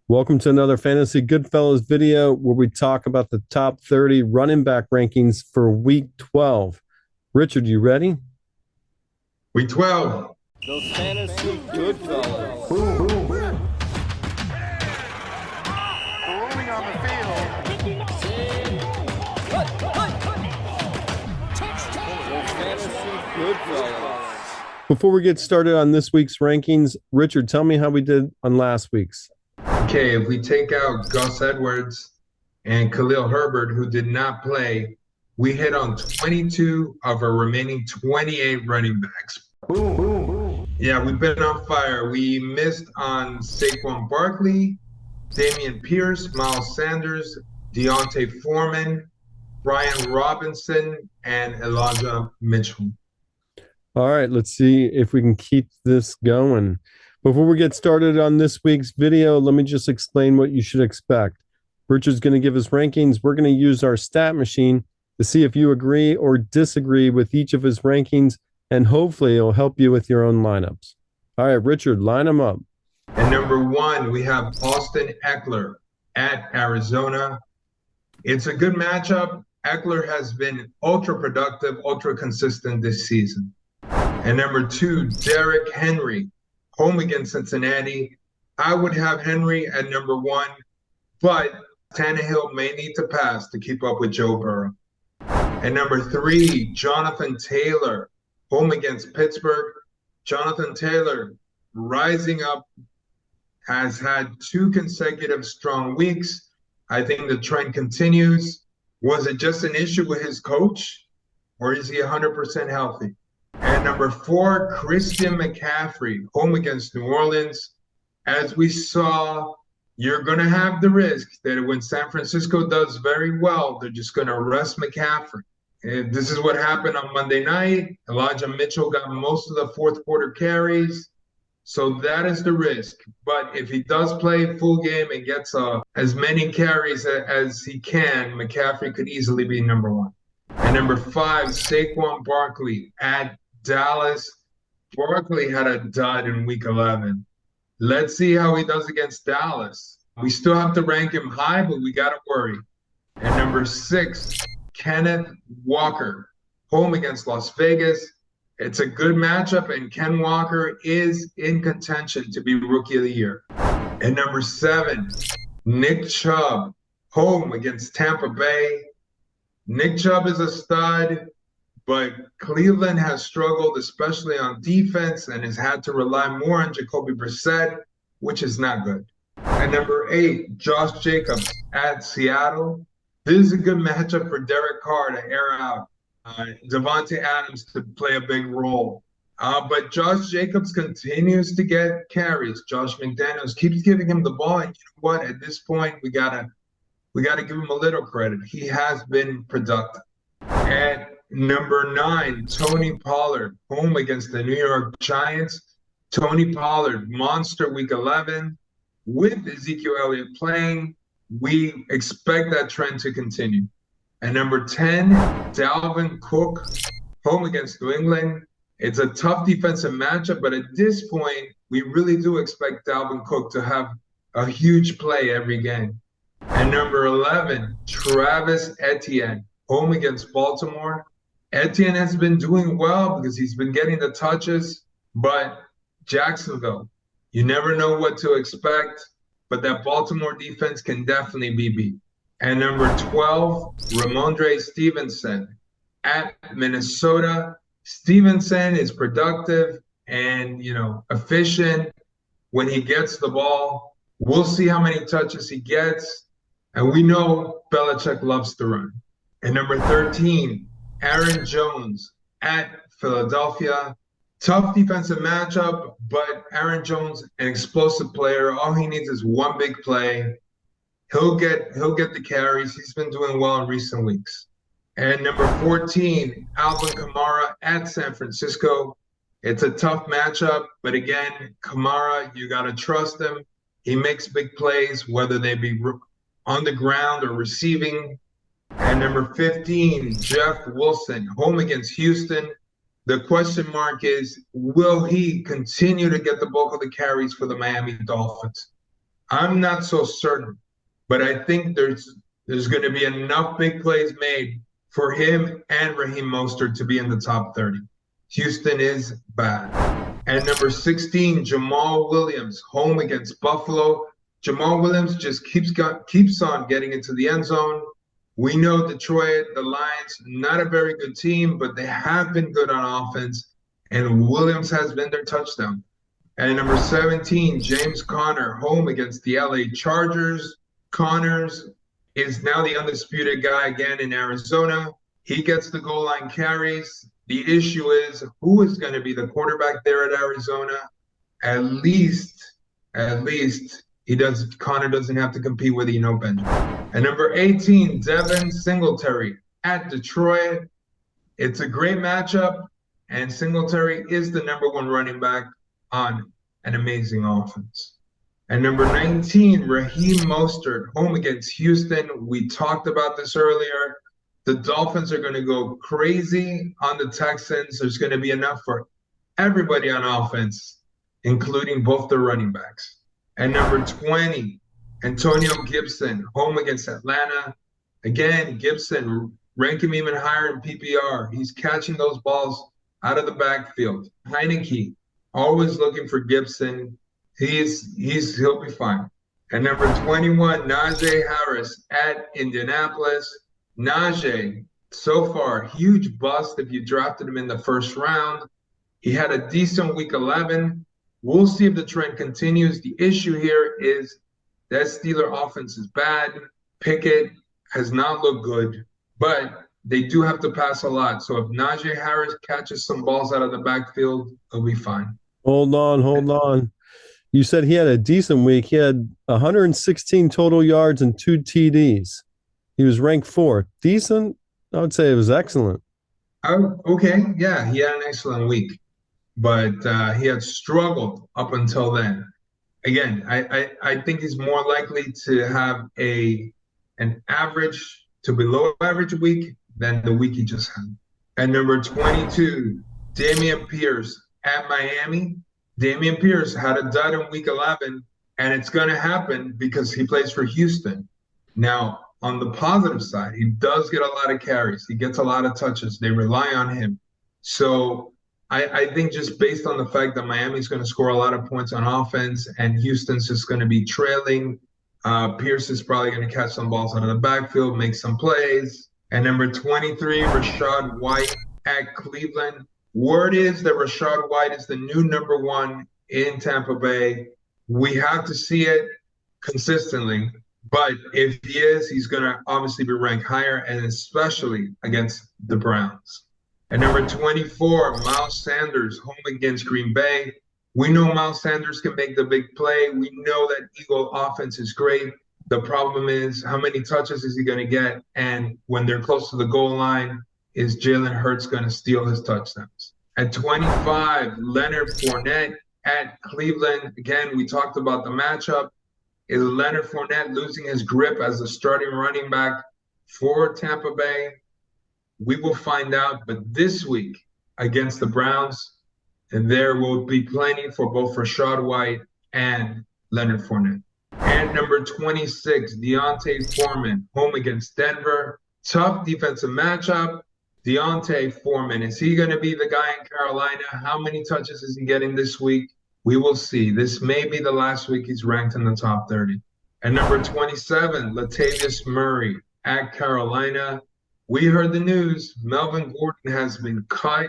Welcome to another Fantasy Goodfellas video where we talk about the top 30 running back rankings for week 12. Richard, you ready? Week 12. The Fantasy Goodfellas. Boom, boom, boom. Rolling on the field. The Fantasy Goodfellas. Before we get started on this week's rankings, Richard, tell me how we did on last week's. Okay, if we take out Gus Edwards and Khalil Herbert, who did not play, we hit on 22 of our remaining 28 running backs. Boom, boom, boom. Yeah, we've been on fire. We missed on Saquon Barkley, Dameon Pierce, Miles Sanders, Deontay Foreman, Brian Robinson, and Elijah Mitchell. All right, let's see if we can keep this going. Before we get started on this week's video, let me just explain what you should expect. Richard's going to give his rankings. We're going to use our stat machine to see if you agree or disagree with each of his rankings, and hopefully it'll help you with your own lineups. All right, Richard, line them up. And number 1, we have Austin Eckler at Arizona. It's a good matchup. Eckler has been ultra productive, ultra consistent this season. And number 2, Derrick Henry, home against Cincinnati. I would have Henry at number 1, but Tannehill may need to pass to keep up with Joe Burrow. And number 3, Jonathan Taylor, home against Pittsburgh. Jonathan Taylor, rising up, has had 2 consecutive strong weeks. I think the trend continues. Was it just an issue with his coach, or is he 100% healthy? And number 4, Christian McCaffrey, home against New Orleans. As we saw, you're going to have the risk that when San Francisco does very well, they're just going to rest McCaffrey. And this is what happened on Monday night. Elijah Mitchell got most of the fourth quarter carries. So that is the risk. But if he does play full game and gets as many carries as he can, McCaffrey could easily be number 1. And number 5, Saquon Barkley at Dallas. Barkley had a dud in week 11. Let's see how he does against Dallas. We still have to rank him high, but we got to worry. And number 6, Kenneth Walker, home against Las Vegas. It's a good matchup, and Ken Walker is in contention to be Rookie of the Year. And number 7, Nick Chubb, home against Tampa Bay. Nick Chubb is a stud, but Cleveland has struggled, especially on defense, and has had to rely more on Jacoby Brissett, which is not good. And number 8, Josh Jacobs at Seattle. This is a good matchup for Derek Carr to air out. Devontae Adams to play a big role. But Josh Jacobs continues to get carries. Josh McDaniels keeps giving him the ball, and you know what? At this point, we gotta give him a little credit. He has been productive. At number 9, Tony Pollard, home against the New York Giants. Tony Pollard, monster week 11. With Ezekiel Elliott playing, we expect that trend to continue. And number 10, Dalvin Cook, home against New England. It's a tough defensive matchup, but at this point, we really do expect Dalvin Cook to have a huge play every game. And number 11, Travis Etienne, home against Baltimore. Etienne has been doing well because he's been getting the touches, but Jacksonville, you never know what to expect, but that Baltimore defense can definitely be beat. And number 12, Ramondre Stevenson at Minnesota. Stevenson is productive and, efficient when he gets the ball. We'll see how many touches he gets. And we know Belichick loves to run. And number 13, Aaron Jones at Philadelphia. Tough defensive matchup, but Aaron Jones, an explosive player. All he needs is one big play. He'll get the carries. He's been doing well in recent weeks. And number 14, Alvin Kamara at San Francisco. It's a tough matchup, but again, Kamara, you got to trust him. He makes big plays, whether they be on the ground or receiving. And number 15, Jeff Wilson, home against Houston. The question mark is, will he continue to get the bulk of the carries for the Miami Dolphins? I'm not so certain, but I think there's going to be enough big plays made for him and Raheem Mostert to be in the top 30. Houston is bad. And number 16, Jamal Williams, home against Buffalo. Jamal Williams just keeps on getting into the end zone. We know Detroit, the Lions, not a very good team, but they have been good on offense, and Williams has been their touchdown. And number 17, James Conner, home against the LA Chargers. Connors is now the undisputed guy again in Arizona. He gets the goal line carries. The issue is who is going to be the quarterback there at Arizona. At least Connor doesn't have to compete with Eno Benjamin. And number 18, Devin Singletary at Detroit. It's a great matchup, and Singletary is the number one running back on an amazing offense. And number 19, Raheem Mostert, home against Houston. We talked about this earlier. The Dolphins are going to go crazy on the Texans. There's going to be enough for everybody on offense, including both the running backs. And number 20, Antonio Gibson, home against Atlanta. Again, Gibson, rank him even higher in PPR. He's catching those balls out of the backfield. Heineke, always looking for Gibson. He'll be fine. And number 21, Najee Harris at Indianapolis. Najee, so far, huge bust if you drafted him in the first round. He had a decent week 11. We'll see if the trend continues. The issue here is that Steeler offense is bad. Pickett has not looked good, but they do have to pass a lot. So if Najee Harris catches some balls out of the backfield, he'll be fine. Hold on. You said he had a decent week. He had 116 total yards and 2 TDs. He was ranked 4th. Decent? I would say it was excellent. Oh, okay. Yeah, he had an excellent week, but he had struggled up until then. Again, I think he's more likely to have an average to below average week than the week he just had. And number 22, Dameon Pierce at Miami. Dameon Pierce had a dud in week 11, and it's going to happen because he plays for Houston. Now, on the positive side, he does get a lot of carries. He gets a lot of touches. They rely on him. So I think just based on the fact that Miami's going to score a lot of points on offense and Houston's just going to be trailing, Pierce is probably going to catch some balls out of the backfield, make some plays. And number 23, Rachaad White at Cleveland. Word is that Rachaad White is the new number 1 in Tampa Bay. We have to see it consistently. But if he is, he's going to obviously be ranked higher, and especially against the Browns. And number 24, Miles Sanders, home against Green Bay. We know Miles Sanders can make the big play. We know that Eagle offense is great. The problem is how many touches is he going to get? And when they're close to the goal line, is Jalen Hurts going to steal his touchdowns? At 25, Leonard Fournette at Cleveland. Again, we talked about the matchup. Is Leonard Fournette losing his grip as the starting running back for Tampa Bay? We will find out. But this week against the Browns, and there will be plenty for both Rachaad White and Leonard Fournette. And number 26, D'Onta Foreman, home against Denver. Tough defensive matchup. D'Onta Foreman, is he going to be the guy in Carolina? How many touches is he getting this week? We will see. This may be the last week he's ranked in the top 30. And number 27, Latavius Murray at Carolina. We heard the news. Melvin Gordon has been cut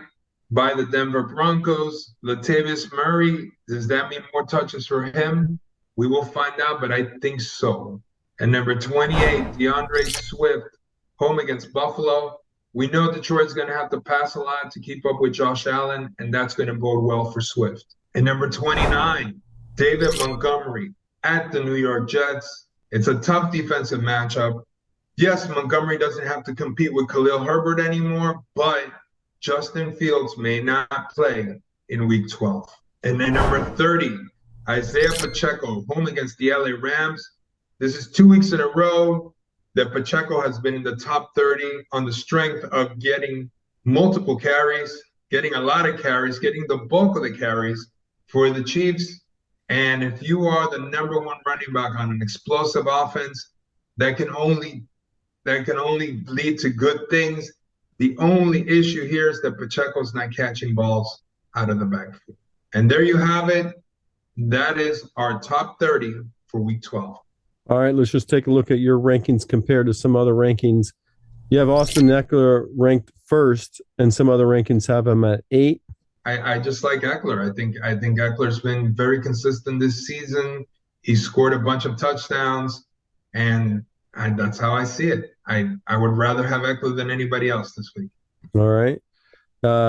by the Denver Broncos. Latavius Murray, does that mean more touches for him? We will find out, but I think so. And number 28, DeAndre Swift, home against Buffalo. We know Detroit's going to have to pass a lot to keep up with Josh Allen, and that's going to bode well for Swift. And number 29, David Montgomery at the New York Jets. It's a tough defensive matchup. Yes, Montgomery doesn't have to compete with Khalil Herbert anymore, but Justin Fields may not play in week 12. And then number 30, Isaiah Pacheco, home against the LA Rams. This is 2 weeks in a row that Pacheco has been in the top 30 on the strength of getting multiple carries, getting a lot of carries, getting the bulk of the carries for the Chiefs. And if you are the number one running back on an explosive offense, that can only lead to good things. The only issue here is that Pacheco's not catching balls out of the backfield. And there you have it. That is our top 30 for week 12. All right, let's just take a look at your rankings compared to some other rankings. You have Austin Eckler ranked first, and some other rankings have him at 8. I just like Eckler. I think Eckler's been very consistent this season. He scored a bunch of touchdowns, and that's how I see it. I would rather have Eckler than anybody else this week. All right.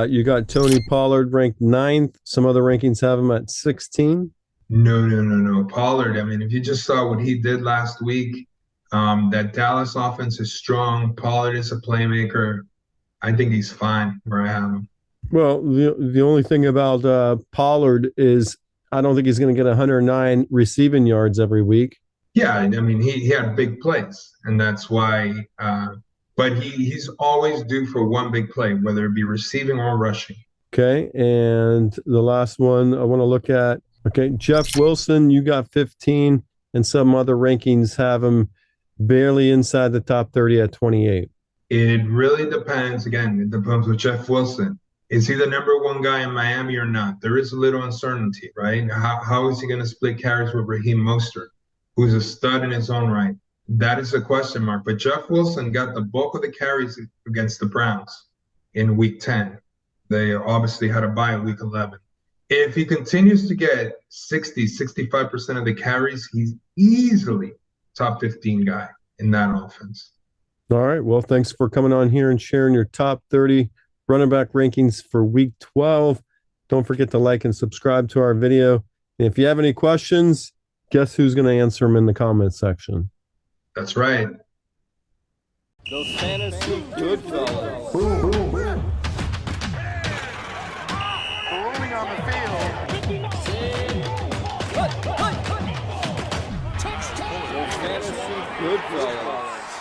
You got Tony Pollard ranked 9th. Some other rankings have him at 16. No. Pollard, I mean, if you just saw what he did last week, that Dallas offense is strong. Pollard is a playmaker. I think he's fine where I have him. Well, the only thing about Pollard is I don't think he's going to get 109 receiving yards every week. Yeah, I mean, he had big plays, and that's why but he's always due for one big play, whether it be receiving or rushing. Okay, and the last one I want to look at, okay, Jeff Wilson, you got 15, and some other rankings have him barely inside the top 30 at 28. It really depends. Again, it depends with Jeff Wilson. Is he the number one guy in Miami or not? There is a little uncertainty, right? How is he going to split carries with Raheem Mostert, who's a stud in his own right? That is a question mark. But Jeff Wilson got the bulk of the carries against the Browns in week 10. They obviously had a bye in week 11. If he continues to get 65% of the carries, he's easily top 15 guy in that offense. All right. Well, thanks for coming on here and sharing your top 30 running back rankings for week 12. Don't forget to like and subscribe to our video. And if you have any questions, guess who's going to answer them in the comments section. That's right. Those fantasy good fellas. Rolling on the field. Those fantasy good fellas.